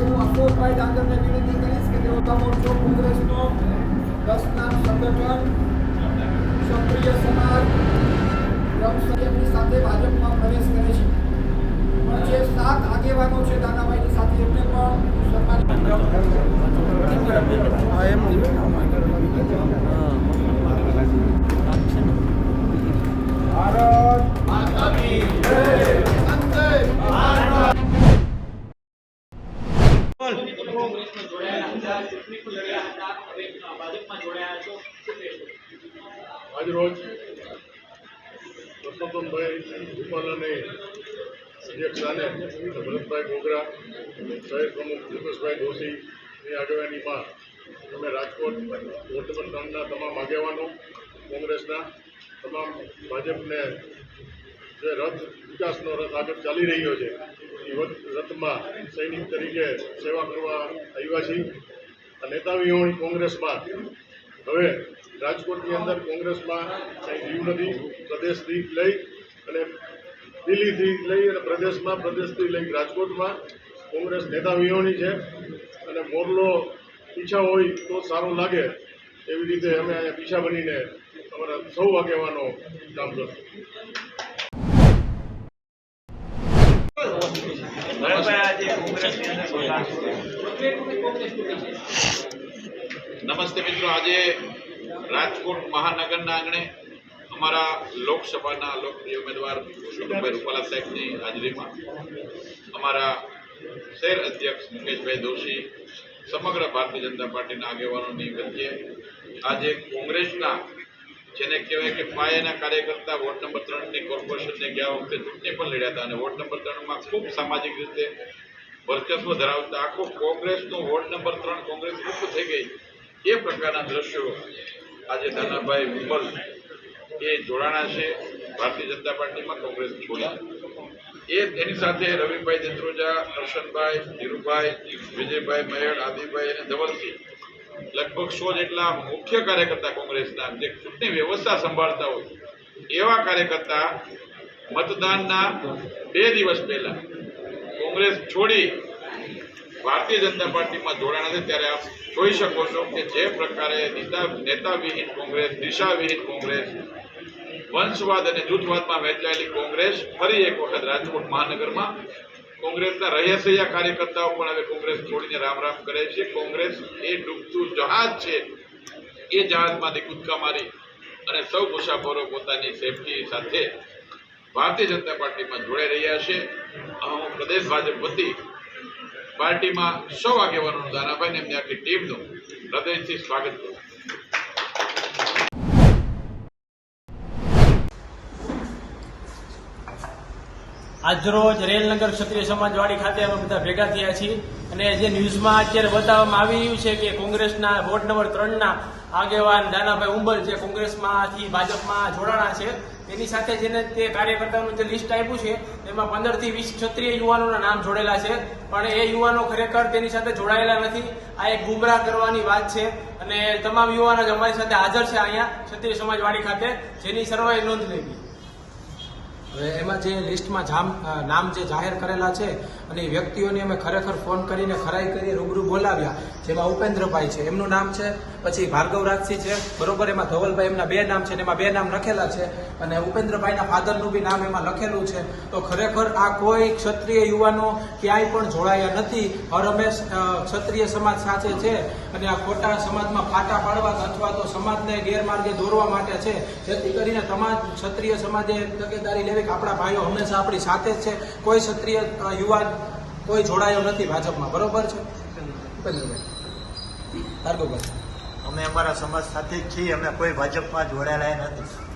હું અશોકભાઈ ડાંગરને વિનંતી કરીશ કે તેઓ મોરચો કોંગ્રેસનો 10 ના સંગઠન ક્ષત્રિય સમાજ બ્રહ્મસંયમની સાથે ભાજપમાં પ્રવેશ કરે છે, પણ જે 7 આગેવાનો છે દાદાભાઈની સાથે એમને પણ સન્માનિત ભારત માતા કી જય। આજરોજ પરસોત્તમભાઈ રૂપાલાની અધ્યક્ષસ્થાને ભરતભાઈ ગોગરા, શહેર પ્રમુખ દીપેશભાઈ દોશીની આગેવાનીમાં અમે રાજકોટ વોર્ડ નંબર 3ના તમામ આગેવાનો, કોંગ્રેસના તમામ ભાજપને જે રથ વિકાસનો રથ આગળ ચાલી રહ્યો છે એ રથમાં સૈનિક તરીકે સેવા કરવા આવ્યા છીએ। આ નેતા વિહોણી કોંગ્રેસમાં હવે રાજકોટની અંદર કોંગ્રેસમાં કંઈ રહ્યું નથી। પ્રદેશથી લઈ અને દિલ્હીથી લઈ અને પ્રદેશથી લઈ રાજકોટમાં કોંગ્રેસ નેતા વિહોણી છે અને મોરલો પીછા હોય તો સારું લાગે એવી રીતે અમે અહીંયા પીછા બનીને અમારા સૌ આગેવાનો કામ કરશું। નમસ્તે મિત્રો, આજે રાજકોટ મહાનગરના આંગણે અમારા લોકસભાના લોકપ્રિય ઉમેદવાર પરસોત્તમભાઈ રૂપાલા સાહેબની હાજરીમાં અમારા શહેર અધ્યક્ષ મુકેશભાઈ દોશી, સમગ્ર ભારતીય જનતા પાર્ટીના આગેવાનોની વચ્ચે આજે કોંગ્રેસના જેને કહેવાય કે પાયાના કાર્યકર્તા વોર્ડ નંબર 3ની કોર્પોરેશનને ગયા વખતે ચૂંટણી પણ લડ્યા હતા અને વોર્ડ નંબર 3માં ખૂબ સામાજિક રીતે વર્ચસ્વ ધરાવતા આખો કોંગ્રેસનો વોર્ડ નંબર 3 કોંગ્રેસ મુક્ત થઈ ગઈ એ પ્રકારના દ્રશ્યો આજે દાનાભાઈ ઉંબલ એ જોડાણા છે ભારતીય જનતા પાર્ટીમાં, કોંગ્રેસ છોડી એની સાથે રવિભાઈ દેત્રોજા, દર્શનભાઈ, ધીરુભાઈ, વિજયભાઈ મહેડ, આદિભાઈ અને ધવલસિંહ લગભગ 100 જેટલા મુખ્ય કાર્યકર્તા કોંગ્રેસના જે ચૂંટણી વ્યવસ્થા સંભાળતા હોય એવા કાર્યકર્તા મતદાનના 2 દિવસ પહેલા કોંગ્રેસ છોડી ભારતીય જનતા પાર્ટીમાં જોડાણા છે। ત્યારે આપ જોઈ શકો છો કે જે પ્રકારે નેતાવિહીન કોંગ્રેસ, દિશાવિહીન કોંગ્રેસ, વંશવાદ અને જૂથવાદમાં વહેંચાયેલી કોંગ્રેસ ફરી એક વખત રાજકોટ મહાનગરમાં કોંગ્રેસના રહેસ્યા કાર્યકર્તાઓ પણ હવે કોંગ્રેસ છોડીને રામ રામ કરે છે। કોંગ્રેસ એ ડૂબતું જહાજ છે, એ જહાજમાંથી કૂદકા મારી અને સૌ મુસાફરો પોતાની સેફટી સાથે ભારતીય જનતા પાર્ટીમાં જોડાઈ રહ્યા છે। હું પ્રદેશ ભાજપ વતી પાર્ટીમાં સૌ આગેવાનોનું, દાનાભાઈ એમની આખી ટીમનું હૃદયથી સ્વાગત કરું। આજરોજ રેલનગર ક્ષત્રિય સમાજવાડી ખાતે અમે બધા ભેગા થયા છીએ અને જે ન્યૂઝમાં અત્યારે બતાવવામાં આવી રહ્યું છે કે કોંગ્રેસના વોર્ડ નંબર 3ના આગેવાન દાનાભાઈ ઉંબલ જે કોંગ્રેસમાંથી ભાજપમાં જોડાણા છે તેની સાથે જેને તે કાર્યકર્તાનું જે લિસ્ટ આપ્યું છે તેમાં 15 થી 20 ક્ષત્રિય યુવાનોના નામ જોડેલા છે, પણ એ યુવાનો ખરેખર તેની સાથે જોડાયેલા નથી। આ એક ગુમરાહ કરવાની વાત છે અને તમામ યુવાનો જ અમારી સાથે હાજર છે અહીંયા ક્ષત્રિય સમાજવાડી ખાતે, જેની સર્વે નોંધ લેવી। હવે એમાં જે લિસ્ટમાં નામ જે જાહેર કરેલા છે અને એ વ્યક્તિઓને અમે ખરેખર ફોન કરીને ખરાઈ કરી રૂબરૂ બોલાવ્યા, જેમાં ઉપેન્દ્રભાઈ છે એમનું નામ છે, પછી ભાર્ગવરાજસિંહ છે, બરોબર, એમાં ધવલભાઈ એમના 2 નામ છે અને એમાં 2 નામ લખેલા છે અને ઉપેન્દ્રભાઈના ફાધરનું બી નામ એમાં લખેલું છે। તો ખરેખર આ કોઈ ક્ષત્રિય યુવાનો ક્યાંય પણ જોડાયા નથી, હરહંમેશ ક્ષત્રિય સમાજ સાથે છે અને આ ખોટા સમાજમાં ફાટા પાડવા અથવા તો સમાજને ગેરમાર્ગે દોરવા માટે છે, જેથી કરીને તમામ ક્ષત્રિય સમાજે તકેદારી લેવી કે આપણા ભાઈઓ હંમેશા આપણી સાથે જ છે। કોઈ ક્ષત્રિય યુવાન કોઈ જોડાયો નથી ભાજપમાં, બરોબર છે ઉપેન્દ્રભાઈ? ભાર્ગવભાઈ, અમે અમારા સમાજ સાથે જ છીએ, અમે કોઈ ભાજપમાં જોડાયેલા નથી।